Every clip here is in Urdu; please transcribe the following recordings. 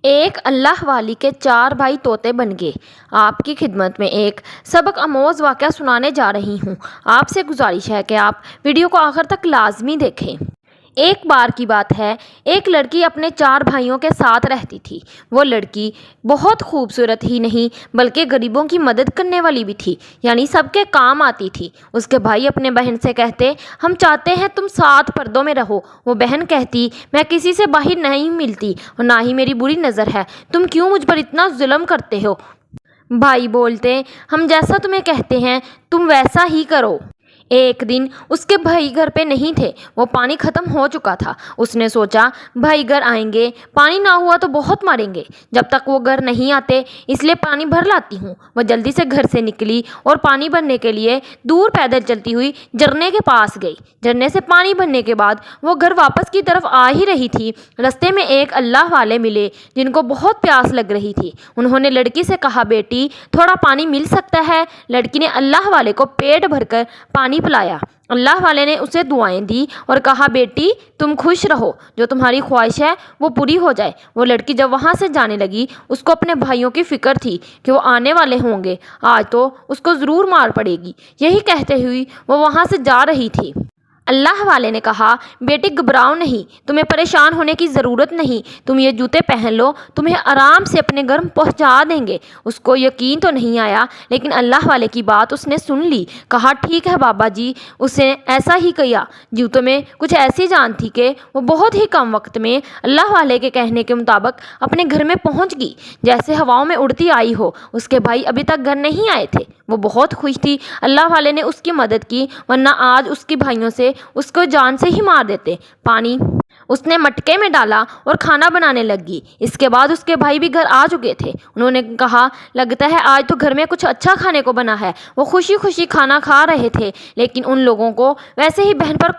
ایک اللہ والی کے 4 بھائی طوطے بن گئے۔ آپ کی خدمت میں ایک سبق آموز واقعہ سنانے جا رہی ہوں۔ آپ سے گزارش ہے کہ آپ ویڈیو کو آخر تک لازمی دیکھیں۔ ایک بار کی بات ہے، ایک لڑکی اپنے 4 بھائیوں کے ساتھ رہتی تھی۔ وہ لڑکی بہت خوبصورت ہی نہیں بلکہ غریبوں کی مدد کرنے والی بھی تھی، یعنی سب کے کام آتی تھی۔ اس کے بھائی اپنے بہن سے کہتے، ہم چاہتے ہیں تم 7 پردوں میں رہو۔ وہ بہن کہتی، میں کسی سے باہر نہیں ملتی اور نہ ہی میری بری نظر ہے، تم کیوں مجھ پر اتنا ظلم کرتے ہو؟ بھائی بولتے، ہم جیسا تمہیں کہتے ہیں تم ویسا ہی کرو۔ ایک دن اس کے بھائی گھر پہ نہیں تھے، وہ پانی ختم ہو چکا تھا۔ اس نے سوچا بھائی گھر آئیں گے، پانی نہ ہوا تو بہت ماریں گے، جب تک وہ گھر نہیں آتے اس لیے پانی بھر لاتی ہوں۔ وہ جلدی سے گھر سے نکلی اور پانی بھرنے کے لیے دور پیدل چلتی ہوئی جھرنے کے پاس گئی۔ جھرنے سے پانی بھرنے کے بعد وہ گھر واپس کی طرف آ ہی رہی تھی، رستے میں ایک اللہ والے ملے جن کو بہت پیاس لگ رہی تھی۔ انہوں نے لڑکی سے کہا، بیٹی تھوڑا پانی مل سکتا ہے؟ لڑکی نے اللہ والے کو پیٹ بھر کر پانی پلایا۔ اللہ والے نے اسے دعائیں دی اور کہا، بیٹی تم خوش رہو، جو تمہاری خواہش ہے وہ پوری ہو جائے۔ وہ لڑکی جب وہاں سے جانے لگی، اس کو اپنے بھائیوں کی فکر تھی کہ وہ آنے والے ہوں گے، آج تو اس کو ضرور مار پڑے گی۔ یہی کہتے ہوئی وہ وہاں سے جا رہی تھی۔ اللہ والے نے کہا، بیٹی گھبراؤ نہیں، تمہیں پریشان ہونے کی ضرورت نہیں، تم یہ جوتے پہن لو، تمہیں آرام سے اپنے گھر پہنچا دیں گے۔ اس کو یقین تو نہیں آیا، لیکن اللہ والے کی بات اس نے سن لی۔ کہا، ٹھیک ہے بابا جی۔ اس نے ایسا ہی کیا۔ جوتوں میں کچھ ایسی جان تھی کہ وہ بہت ہی کم وقت میں اللہ والے کے کہنے کے مطابق اپنے گھر میں پہنچ گئی، جیسے ہواؤں میں اڑتی آئی ہو۔ اس کے بھائی ابھی تک گھر نہیں آئے تھے۔ وہ بہت خوش تھی، اللہ والے نے اس کی مدد کی، ورنہ آج اس کے بھائیوں سے اس کو جان سے ہی مار دیتے۔ پانی اس نے مٹکے میں ڈالا اور کھانا بنانے لگی۔ اس کے بعد اس کے بھائی بھی گھر آ چکے تھے۔ انہوں نے کہا، لگتا ہے آج تو گھر میں کچھ اچھا کھانے کو بنا ہے۔ وہ خوشی خوشی کھانا کھا رہے تھے، لیکن ان لوگوں کو ویسے ہی بہن پر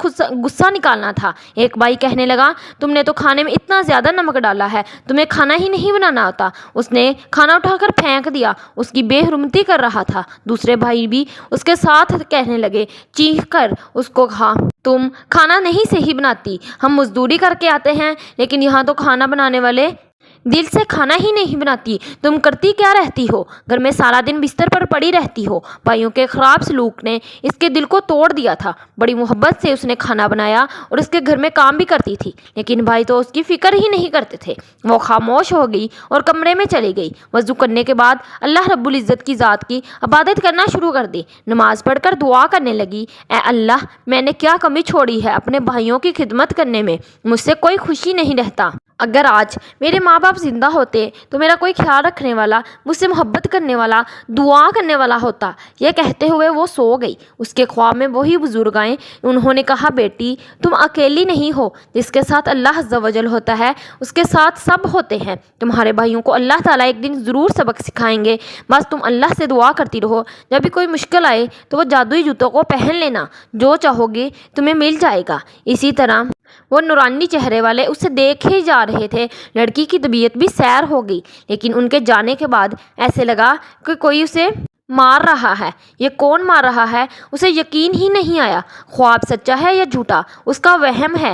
غصہ نکالنا تھا۔ ایک بھائی کہنے لگا، تم نے تو کھانے میں اتنا زیادہ نمک ڈالا ہے، تمہیں کھانا ہی نہیں بنانا آتا۔ اس نے کھانا اٹھا کر پھینک دیا، اس کی بے حرمتی کر رہا تھا۔ دوسرے بھائی بھی اس کے ساتھ کہنے لگے، چیخ کر اس کو کہا، تم کھانا نہیں صحیح بناتی، ہم مزدوری کر کے آتے ہیں، لیکن یہاں تو کھانا بنانے والے دل سے کھانا ہی نہیں بناتی۔ تم کرتی کیا رہتی ہو؟ گھر میں سارا دن بستر پر پڑی رہتی ہو۔ بھائیوں کے خراب سلوک نے اس کے دل کو توڑ دیا تھا۔ بڑی محبت سے اس نے کھانا بنایا اور اس کے گھر میں کام بھی کرتی تھی، لیکن بھائی تو اس کی فکر ہی نہیں کرتے تھے۔ وہ خاموش ہو گئی اور کمرے میں چلی گئی۔ وضو کرنے کے بعد اللہ رب العزت کی ذات کی عبادت کرنا شروع کر دی۔ نماز پڑھ کر دعا کرنے لگی، اے اللہ، میں نے کیا کمی چھوڑی ہے اپنے بھائیوں کی خدمت کرنے میں؟ مجھ سے کوئی خوشی نہیں رہتا۔ اگر آج میرے ماں باپ زندہ ہوتے تو میرا کوئی خیال رکھنے والا، مجھ سے محبت کرنے والا، دعا کرنے والا ہوتا۔ یہ کہتے ہوئے وہ سو گئی۔ اس کے خواب میں وہی بزرگ آئے۔ انہوں نے کہا، بیٹی تم اکیلی نہیں ہو، جس کے ساتھ اللہ عز و جل ہوتا ہے اس کے ساتھ سب ہوتے ہیں۔ تمہارے بھائیوں کو اللہ تعالیٰ ایک دن ضرور سبق سکھائیں گے، بس تم اللہ سے دعا کرتی رہو۔ جب بھی کوئی مشکل آئے تو وہ جادوئی جوتوں کو پہن لینا، جو چاہو گے تمہیں مل جائے گا۔ اسی طرح وہ نورانی چہرے والے اسے دیکھے جا رہے تھے۔ لڑکی کی طبیعت بھی سیر ہو گئی، لیکن ان کے جانے کے بعد ایسے لگا کہ کوئی اسے مار رہا ہے۔ یہ کون مار رہا ہے؟ اسے یقین ہی نہیں آیا۔ خواب سچا ہے یا جھوٹا؟ اس کا وہم ہے۔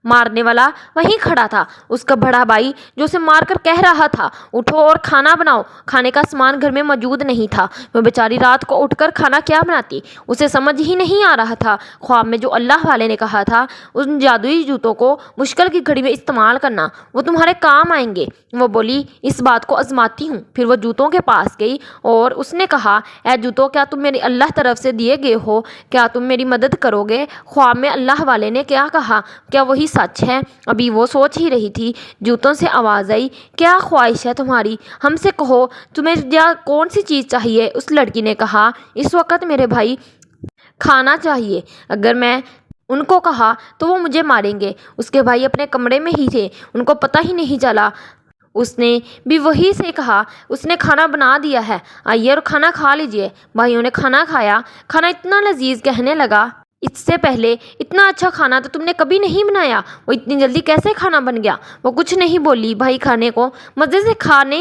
مارنے والا وہیں کھڑا تھا، اس کا بڑا بھائی جو اسے مار کر کہہ رہا تھا، اٹھو اور کھانا بناؤ۔ کھانے کا سامان گھر میں موجود نہیں تھا۔ وہ بیچاری رات کو اٹھ کر کھانا کیا بناتی؟ اسے سمجھ ہی نہیں آ رہا تھا۔ خواب میں جو اللہ والے نے کہا تھا ان جادوئی جوتوں کو مشکل کی گھڑی میں استعمال کرنا، وہ تمہارے کام آئیں گے۔ وہ بولی، اس بات کو آزماتی ہوں۔ پھر وہ جوتوں کے پاس گئی اور اس نے کہا، اے جوتوں، کیا تم میری اللہ طرف سے دیے گئے ہو؟ کیا تم میری مدد کرو گے؟ خواب میں اللہ والے نے کیا کہا؟ کیا وہی سچ ہے؟ ابھی وہ سوچ ہی رہی تھی، جوتوں سے آواز آئی، کیا خواہش ہے تمہاری؟ ہم سے کہو، تمہیں کون سی چیز چاہیے؟ اس لڑکی نے کہا، اس وقت میرے بھائی کھانا چاہیے، اگر میں ان کو کہا تو وہ مجھے ماریں گے۔ اس کے بھائی اپنے کمرے میں ہی تھے، ان کو پتہ ہی نہیں چلا۔ اس نے بھی وہی سے کہا، اس نے کھانا بنا دیا ہے، آئیے اور کھانا کھا لیجئے۔ بھائیوں نے کھانا کھایا۔ کھانا اتنا لذیذ، کہنے لگا، اس سے پہلے اتنا اچھا کھانا تو تم نے کبھی نہیں بنایا، وہ اتنی جلدی کیسے کھانا بن گیا؟ وہ کچھ نہیں بولی۔ بھائی کھانے کو مزے سے کھانے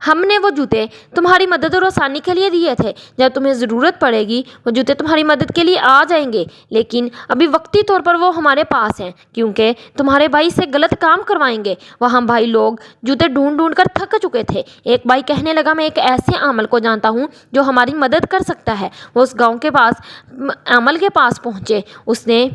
ہم نے وہ جوتے تمہاری مدد اور آسانی کے لیے دیے تھے، جب تمہیں ضرورت پڑے گی وہ جوتے تمہاری مدد کے لیے آ جائیں گے، لیکن ابھی وقتی طور پر وہ ہمارے پاس ہیں کیونکہ تمہارے بھائی سے غلط کام کروائیں گے۔ وہاں بھائی لوگ جوتے ڈھونڈ ڈھونڈ کر تھک چکے تھے۔ ایک بھائی کہنے لگا، میں ایک ایسے عامل کو جانتا ہوں جو ہماری مدد کر سکتا ہے۔ وہ اس گاؤں کے پاس عامل کے پاس پہنچے۔ اس نے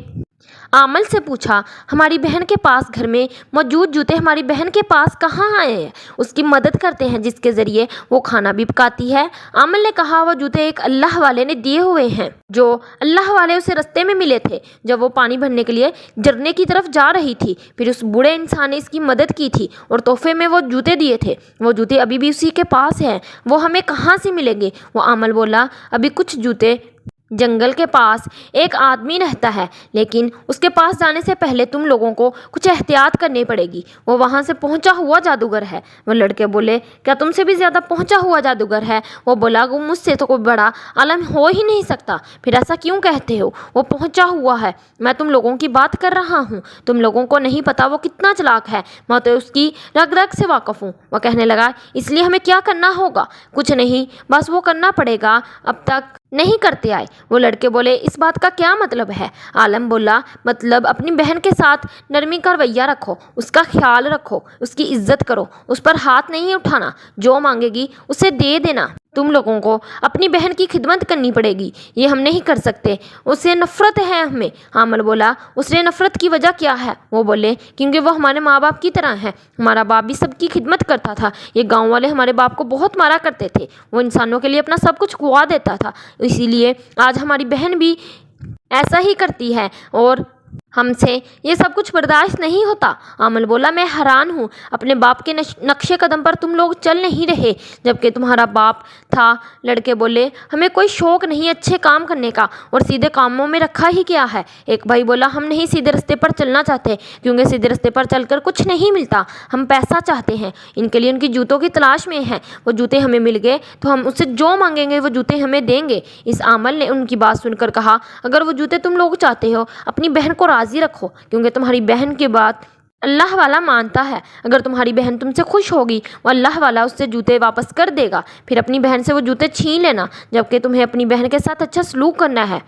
عامل سے پوچھا، ہماری بہن کے پاس گھر میں موجود جوتے ہماری بہن کے پاس کہاں آئے ہیں؟ اس کی مدد کرتے ہیں جس کے ذریعے وہ کھانا بھی پکاتی ہے۔ عامل نے کہا، وہ جوتے ایک اللہ والے نے دیے ہوئے ہیں، جو اللہ والے اسے رستے میں ملے تھے جب وہ پانی بھرنے کے لیے جھرنے کی طرف جا رہی تھی۔ پھر اس بوڑھے انسان نے اس کی مدد کی تھی اور تحفے میں وہ جوتے دیے تھے۔ وہ جوتے ابھی بھی اسی کے پاس ہیں، وہ ہمیں کہاں سے ملیں گے؟ وہ عامل بولا، ابھی کچھ جوتے جنگل کے پاس ایک آدمی رہتا ہے، لیکن اس کے پاس جانے سے پہلے تم لوگوں کو کچھ احتیاط کرنی پڑے گی، وہ وہاں سے پہنچا ہوا جادوگر ہے۔ وہ لڑکے بولے، کیا تم سے بھی زیادہ پہنچا ہوا جادوگر ہے؟ وہ بولا، وہ مجھ سے تو کوئی بڑا عالم ہو ہی نہیں سکتا۔ پھر ایسا کیوں کہتے ہو؟ وہ پہنچا ہوا ہے، میں تم لوگوں کی بات کر رہا ہوں، تم لوگوں کو نہیں پتا وہ کتنا چلاک ہے، میں تو اس کی رگ رگ سے واقف ہوں۔ وہ کہنے لگا، اس لیے ہمیں کیا کرنا ہوگا؟ کچھ نہیں، بس وہ کرنا پڑے گا اب تک نہیں کرتے آئے۔ وہ لڑکے بولے، اس بات کا کیا مطلب ہے؟ عالم بولا، مطلب اپنی بہن کے ساتھ نرمی کا رویہ رکھو، اس کا خیال رکھو، اس کی عزت کرو، اس پر ہاتھ نہیں اٹھانا، جو مانگے گی اسے دے دینا۔ تم لوگوں کو اپنی بہن کی خدمت کرنی پڑے گی، یہ ہم نہیں کر سکتے، اسے نفرت ہے ہمیں۔ عامل بولا، اس نے نفرت کی وجہ کیا ہے؟ وہ بولے، کیونکہ وہ ہمارے ماں باپ کی طرح ہے، ہمارا باپ بھی سب کی خدمت کرتا تھا، یہ گاؤں والے ہمارے باپ کو بہت مارا کرتے تھے، وہ انسانوں کے لیے اپنا سب کچھ گوا دیتا تھا، اسی لیے آج ہماری بہن بھی ایسا ہی کرتی ہے اور ہم سے یہ سب کچھ برداشت نہیں ہوتا۔ عامل بولا، میں حیران ہوں، اپنے باپ کے نقش قدم پر تم لوگ چل نہیں رہے جبکہ تمہارا باپ تھا۔ لڑکے بولے، ہمیں کوئی شوق نہیں اچھے کام کرنے کا، اور سیدھے کاموں میں رکھا ہی کیا ہے۔ ایک بھائی بولا، ہم نہیں سیدھے رستے پر چلنا چاہتے کیونکہ سیدھے رستے پر چل کر کچھ نہیں ملتا، ہم پیسہ چاہتے ہیں، ان کے لیے ان کی جوتوں کی تلاش میں ہیں، وہ جوتے ہمیں مل گئے تو ہم اس سے جو مانگیں گے وہ جوتے ہمیں دیں گے۔ اس عامل نے ان کی بات سن کر کہا، اگر وہ جوتے تم لوگ چاہتے ہو اپنی بہن کو راضی رکھو، کیونکہ تمہاری بہن کی بات اللہ والا مانتا ہے، اگر تمہاری بہن تم سے خوش ہوگی وہ اللہ والا اس سے جوتے واپس کر دے گا، پھر اپنی بہن سے وہ جوتے چھین لینا، جبکہ تمہیں اپنی بہن کے ساتھ اچھا سلوک کرنا ہے۔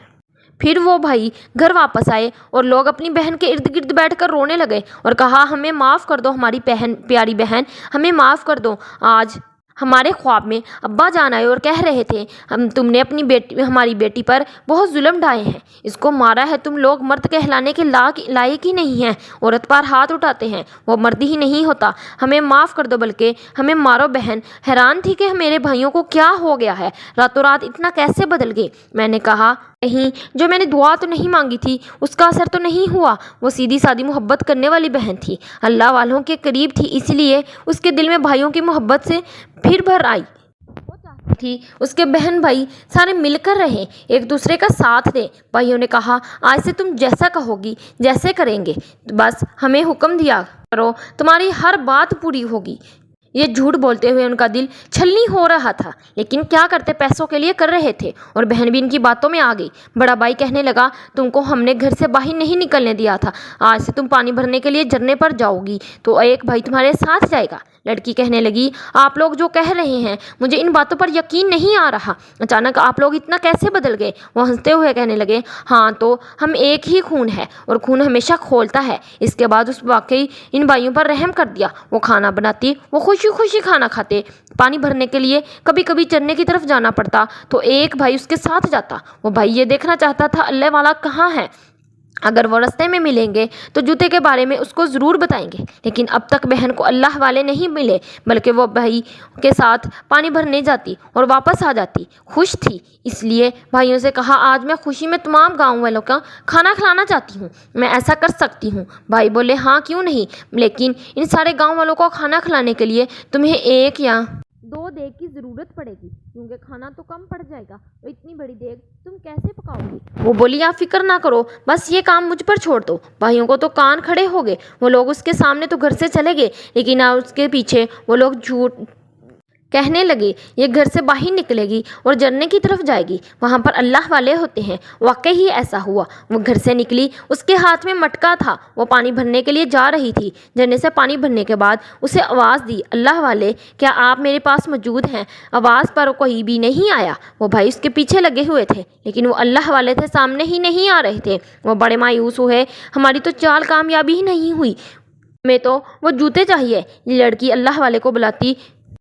پھر وہ بھائی گھر واپس آئے اور لوگ اپنی بہن کے ارد گرد بیٹھ کر رونے لگے اور کہا، ہمیں معاف کر دو ہماری پیاری بہن، ہمیں معاف کر دو، آج ہمارے خواب میں ابا جان آئے اور کہہ رہے تھے، تم نے ہماری بیٹی پر بہت ظلم ڈھائے ہیں، اس کو مارا ہے، تم لوگ مرد کہلانے کے لائق ہی نہیں ہیں، عورت پر ہاتھ اٹھاتے ہیں، وہ مرد ہی نہیں ہوتا، ہمیں معاف کر دو، بلکہ ہمیں مارو۔ بہن حیران تھی کہ میرے بھائیوں کو کیا ہو گیا ہے، راتوں رات اتنا کیسے بدل گئے۔ میں نے کہا، نہیں، جو میں نے دعا تو نہیں مانگی تھی اس کا اثر تو نہیں ہوا، وہ سیدھی سادی محبت کرنے والی بہن تھی، اللہ والوں کے قریب تھی، اس لیے اس کے دل میں بھائیوں کی محبت سے پھر بھر آئی۔ وہ چاہتی تھی اس کے بہن بھائی سارے مل کر رہیں، ایک دوسرے کا ساتھ دیں۔ بھائیوں نے کہا، آج سے تم جیسا کہو گی جیسے کریں گے، بس ہمیں حکم دیا کرو، تمہاری ہر بات پوری ہوگی۔ یہ جھوٹ بولتے ہوئے ان کا دل چھلنی ہو رہا تھا، لیکن کیا کرتے، پیسوں کے لیے کر رہے تھے، اور بہن بھی ان کی باتوں میں آ گئی۔ بڑا بھائی کہنے لگا، تم کو ہم نے گھر سے باہر نہیں نکلنے دیا تھا، آج سے تم پانی بھرنے کے لیے جھرنے پر جاؤ گی تو ایک بھائی تمہارے ساتھ جائے گا۔ لڑکی کہنے لگی، آپ لوگ جو کہہ رہے ہیں مجھے ان باتوں پر یقین نہیں آ رہا، اچانک آپ لوگ اتنا کیسے بدل گئے؟ وہ ہنستے ہوئے کہنے لگے، ہاں تو ہم ایک ہی خون ہے اور خون ہمیشہ کھولتا ہے۔ اس کے بعد اس واقعی ان بھائیوں پر رحم کر دیا، وہ کھانا بناتی، وہ خوشی خوشی کھانا کھاتے، پانی بھرنے کے لیے کبھی کبھی چرنے کی طرف جانا پڑتا تو ایک بھائی اس کے ساتھ جاتا۔ وہ بھائی یہ دیکھنا چاہتا تھا اللہ والا کہاں ہے، اگر وہ راستے میں ملیں گے تو جوتے کے بارے میں اس کو ضرور بتائیں گے، لیکن اب تک بہن کو اللہ والے نہیں ملے، بلکہ وہ بھائی کے ساتھ پانی بھرنے جاتی اور واپس آ جاتی۔ خوش تھی، اس لیے بھائیوں سے کہا، آج میں خوشی میں تمام گاؤں والوں کا کھانا کھلانا چاہتی ہوں، میں ایسا کر سکتی ہوں؟ بھائی بولے، ہاں کیوں نہیں، لیکن ان سارے گاؤں والوں کو کھانا کھلانے کے لیے تمہیں 1 یا 2 دیگ کی ضرورت پڑے گی، کیونکہ کھانا تو کم پڑ جائے گا، اور اتنی بڑی دیگ تم کیسے پکاؤ گی؟ وہ بولی، آپ فکر نہ کرو، بس یہ کام مجھ پر چھوڑ دو۔ بھائیوں کو تو کان کھڑے ہو گئے، وہ لوگ اس کے سامنے تو گھر سے چلے گئے، لیکن اس کے پیچھے وہ لوگ کہنے لگے یہ گھر سے باہر نکلے گی اور جھرنے کی طرف جائے گی، وہاں پر اللہ والے ہوتے ہیں۔ واقعی ہی ایسا ہوا، وہ گھر سے نکلی، اس کے ہاتھ میں مٹکا تھا، وہ پانی بھرنے کے لیے جا رہی تھی۔ جھرنے سے پانی بھرنے کے بعد اسے آواز دی، اللہ والے کیا آپ میرے پاس موجود ہیں؟ آواز پر کوئی بھی نہیں آیا۔ وہ بھائی اس کے پیچھے لگے ہوئے تھے لیکن وہ اللہ والے تھے سامنے ہی نہیں آ رہے تھے۔ وہ بڑے مایوس ہوئے، ہماری تو چال کامیابی ہی نہیں ہوئی، ہمیں تو وہ جوتے چاہیے۔ یہ لڑکی اللہ والے کو بلاتی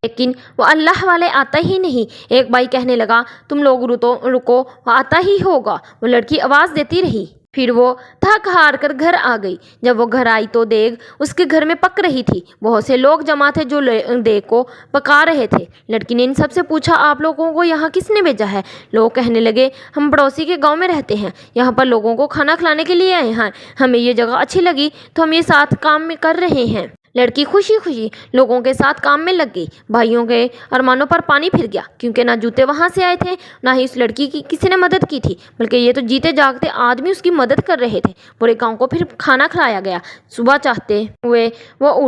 لیکن وہ اللہ والے آتا ہی نہیں۔ ایک بھائی کہنے لگا تم لوگ رکو، وہ آتا ہی ہوگا۔ وہ لڑکی آواز دیتی رہی، پھر وہ تھک ہار کر گھر آ گئی۔ جب وہ گھر آئی تو دیگ اس کے گھر میں پک رہی تھی۔ بہت سے لوگ جمع تھے جو دیگ کو پکا رہے تھے۔ لڑکی نے ان سب سے پوچھا آپ لوگوں کو یہاں کس نے بھیجا ہے؟ لوگ کہنے لگے ہم پڑوسی کے گاؤں میں رہتے ہیں، یہاں پر لوگوں کو کھانا کھلانے کے لیے آئے ہیں، ہمیں یہ جگہ اچھی لگی تو ہم یہ ساتھ کام میں کر رہے ہیں۔ لڑکی خوشی خوشی لوگوں کے ساتھ کام میں لگ گئی۔ بھائیوں کے ارمانوں پر پانی پھر گیا کیونکہ نہ جوتے وہاں سے آئے تھے، نہ ہی اس لڑکی کی کسی نے مدد کی تھی، بلکہ یہ تو جیتے جاگتے آدمی اس کی مدد کر رہے تھے۔ پورے گاؤں کو پھر کھانا کھلایا گیا۔ صبح چاہتے ہوئے وہ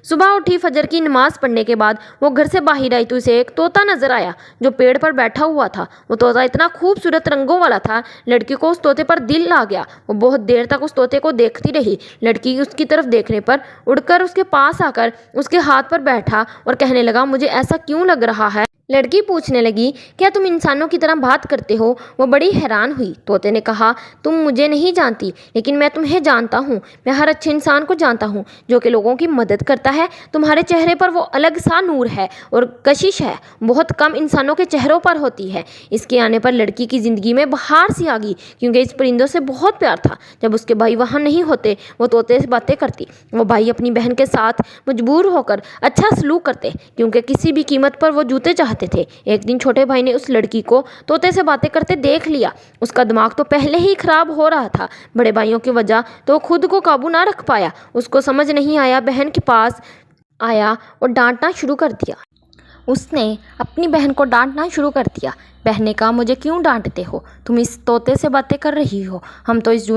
صبح اٹھی، فجر کی نماز پڑھنے کے بعد وہ گھر سے باہر آئی تو اسے ایک طوطا نظر آیا جو پیڑ پر بیٹھا ہوا تھا۔ وہ طوطا اتنا خوبصورت رنگوں والا تھا، لڑکی کو اس طوطے پر دل آ گیا۔ وہ بہت دیر تک اس طوطے کو دیکھتی رہی۔ لڑکی اس کی طرف دیکھنے پر اڑ کر اس کے پاس آ کر اس کے ہاتھ پر بیٹھا اور کہنے لگا مجھے ایسا کیوں لگ رہا ہے؟ لڑکی پوچھنے لگی کیا تم انسانوں کی طرح بات کرتے ہو؟ وہ بڑی حیران ہوئی۔ طوطے نے کہا تم مجھے نہیں جانتی لیکن میں تمہیں جانتا ہوں، میں ہر اچھے انسان کو جانتا ہوں جو کہ لوگوں کی مدد کرتا ہے۔ تمہارے چہرے پر وہ الگ سا نور ہے اور کشش ہے، بہت کم انسانوں کے چہروں پر ہوتی ہے۔ اس کے آنے پر لڑکی کی زندگی میں بہار سی آ گئی کیونکہ اس پرندوں سے بہت پیار تھا۔ جب اس کے بھائی وہاں نہیں ہوتے وہ طوطے سے باتیں کرتی۔ وہ بھائی اپنی بہن کے ساتھ مجبور ہو کر اچھا سلوک کرتے کیونکہ کسی بھی قیمت پر وہ جوتے چاہتے تھے۔ ایک دن چھوٹے بھائی نے اس لڑکی کو طوطے سے باتیں کرتے دیکھ لیا۔ اس کا دماغ تو پہلے ہی خراب ہو رہا تھا، بڑے بھائیوں کی وجہ تو خود کو قابو نہ رکھ پایا۔ اس کو سمجھ نہیں آیا، بہن کے پاس آیا اور ڈانٹنا شروع کر دیا۔ اس نے اپنی بہن کو ڈانٹنا شروع کر دیا۔ بہن نے کہا مجھے کیوں ڈانٹتے ہو؟ تم اس طوطے سے باتیں کر رہی ہو، ہم تو اس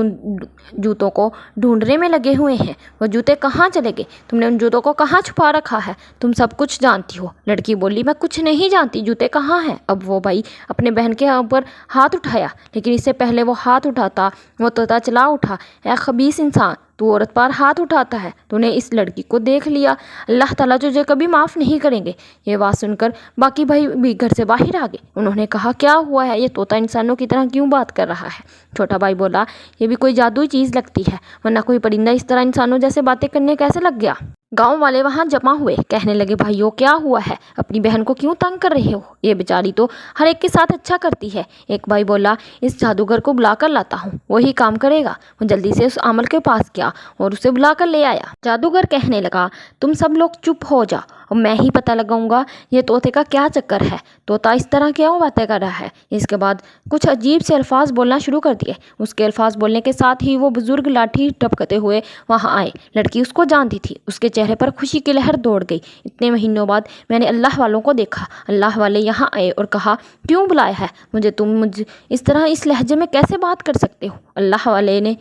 جوتوں کو ڈھونڈنے میں لگے ہوئے ہیں۔ وہ جوتے کہاں چلے گئے؟ تم نے ان جوتوں کو کہاں چھپا رکھا ہے؟ تم سب کچھ جانتی ہو۔ لڑکی بولی میں کچھ نہیں جانتی، جوتے کہاں ہیں؟ اب وہ بھائی اپنے بہن کے اوپر ہاتھ اٹھایا لیکن اس سے پہلے وہ ہاتھ اٹھاتا وہ طوطا چلا اٹھا، اے خبیث انسان، تو عورت پر ہاتھ اٹھاتا ہے، تو نے اس لڑکی کو دیکھ لیا، اللہ تعالیٰ تجھے کبھی معاف نہیں کریں گے۔ یہ بات سن کر باقی بھائی بھی گھر سے باہر آ گئے۔ انہوں نے کہا کیا ہوا ہے؟ یہ طوطا انسانوں کی طرح کیوں بات کر رہا ہے؟ چھوٹا بھائی بولا یہ بھی کوئی جادوئی چیز لگتی ہے، ورنہ کوئی پرندہ اس طرح انسانوں جیسے باتیں کرنے کیسے لگ گیا؟ گاؤں والے وہاں جمع ہوئے، کہنے لگے بھائیو کیا ہوا ہے؟ اپنی بہن کو کیوں تنگ کر رہے ہو؟ یہ بیچاری تو ہر ایک کے ساتھ اچھا کرتی ہے۔ ایک بھائی بولا اس جادوگر کو بلا کر لاتا ہوں، وہی کام کرے گا۔ وہ جلدی سے اس عامل کے پاس گیا اور اسے بلا کر لے آیا۔ جادوگر کہنے لگا تم سب لوگ چپ ہو جاؤ اور میں ہی پتہ لگاؤں گا یہ طوطے کا کیا چکر ہے، طوطا اس طرح کیوں باتیں کر رہا ہے۔ اس کے بعد کچھ عجیب سے الفاظ بولنا شروع کر دیے۔ اس کے الفاظ بولنے کے ساتھ ہی وہ بزرگ لاٹھی ٹپکتے ہوئے وہاں آئے۔ لڑکی اس کو جانتی تھی، اس کے چہرے پر خوشی کی لہر دوڑ گئی۔ اتنے مہینوں بعد میں نے اللہ والوں کو دیکھا۔ اللہ والے یہاں آئے اور کہا کیوں بلایا ہے مجھے؟ تم مجھ اس طرح اس لہجے میں کیسے بات کر سکتے ہو؟ اللہ والے نے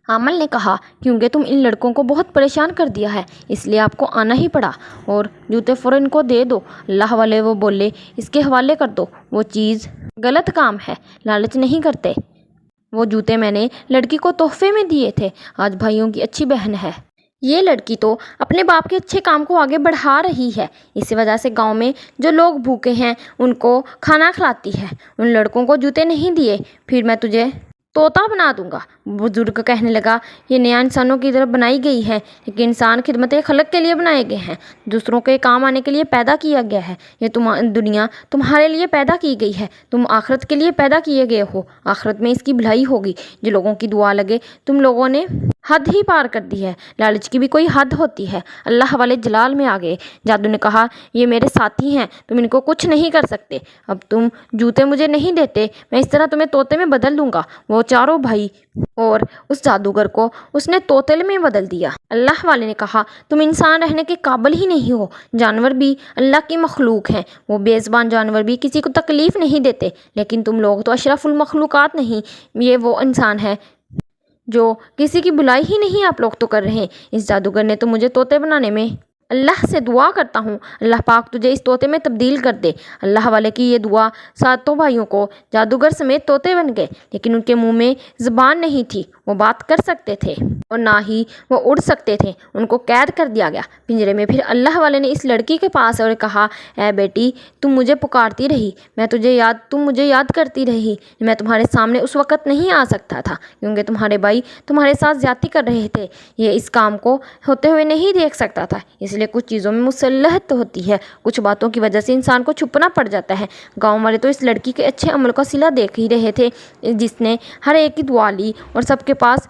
عامل نے کہا کیونکہ تم ان لڑکوں کو بہت پریشان کر دیا ہے اس لیے آپ کو آنا ہی پڑا، اور جوتے فوراً کو دے دو۔ اللہ والے وہ بولے اس کے حوالے کر دو، وہ چیز غلط کام ہے، لالچ نہیں کرتے۔ وہ جوتے میں نے لڑکی کو تحفے میں دیے تھے، آج بھائیوں کی اچھی بہن ہے۔ یہ لڑکی تو اپنے باپ کے اچھے کام کو آگے بڑھا رہی ہے، اسی وجہ سے گاؤں میں جو لوگ بھوکے ہیں ان کو کھانا کھلاتی ہے۔ ان لڑکوں کو جوتے نہیں دیے، پھر میں تجھے طوطا بنا دوں گا۔ بزرگ کہنے لگا یہ نیا انسانوں کی طرف بنائی گئی ہے، لیکن انسان خدمت خلق کے لیے بنائے گئے ہیں، دوسروں کے کام آنے کے لیے پیدا کیا گیا ہے۔ یہ دنیا تمہارے لیے پیدا کی گئی ہے، تم آخرت کے لیے پیدا کیے گئے ہو، آخرت میں اس کی بھلائی ہوگی۔ جو لوگوں کی دعا لگے، تم لوگوں نے حد ہی پار کر دی ہے، لالچ کی بھی کوئی حد ہوتی ہے۔ اللہ والے جلال میں آ گئے۔ جادو نے کہا یہ میرے ساتھی ہیں، تم ان کو کچھ نہیں کر سکتے۔ اب تم جوتے مجھے نہیں دیتے، میں اس طرح تمہیں طوطے میں بدل دوں گا۔ وہ چاروں بھائی اور اس جادوگر کو اس نے طوطے میں بدل دیا۔ اللہ والے نے کہا تم انسان رہنے کے قابل ہی نہیں ہو، جانور بھی اللہ کی مخلوق ہیں، وہ بے زبان جانور بھی کسی کو تکلیف نہیں دیتے، لیکن تم لوگ تو اشرف المخلوقات نہیں، یہ وہ انسان ہے جو کسی کی بلائی ہی نہیں آپ لوگ تو کر رہے ہیں۔ اس جادوگر نے تو مجھے طوطے بنانے میں اللہ سے دعا کرتا ہوں اللہ پاک تجھے اس طوطے میں تبدیل کر دے۔ اللہ والے کی یہ دعا ساتوں بھائیوں کو جادوگر سمیت طوطے بن گئے، لیکن ان کے منہ میں زبان نہیں تھی، وہ بات کر سکتے تھے اور نہ ہی وہ اڑ سکتے تھے۔ ان کو قید کر دیا گیا پنجرے میں۔ پھر اللہ والے نے اس لڑکی کے پاس اور کہا، اے بیٹی، تم مجھے پکارتی رہی، تم مجھے یاد کرتی رہی۔ میں تمہارے سامنے اس وقت نہیں آ سکتا تھا کیونکہ تمہارے بھائی تمہارے ساتھ زیادتی کر رہے تھے۔ یہ اس کام کو ہوتے ہوئے نہیں دیکھ سکتا تھا، اس لیے کچھ چیزوں میں مصلحت ہوتی ہے، کچھ باتوں کی وجہ سے انسان کو چھپنا پڑ جاتا ہے۔ گاؤں والے تو اس لڑکی کے اچھے عمل کا صلہ دیکھ ہی رہے تھے، جس نے ہر ایک کی دعا لی اور سب کے پاس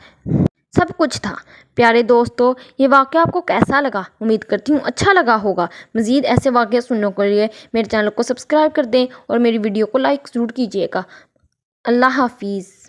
سب کچھ تھا۔ پیارے دوستو، یہ واقعہ آپ کو کیسا لگا؟ امید کرتی ہوں اچھا لگا ہوگا۔ مزید ایسے واقعہ سننے کے لیے میرے چینل کو سبسکرائب کر دیں اور میری ویڈیو کو لائک ضرور کیجیے گا۔ اللہ حافظ۔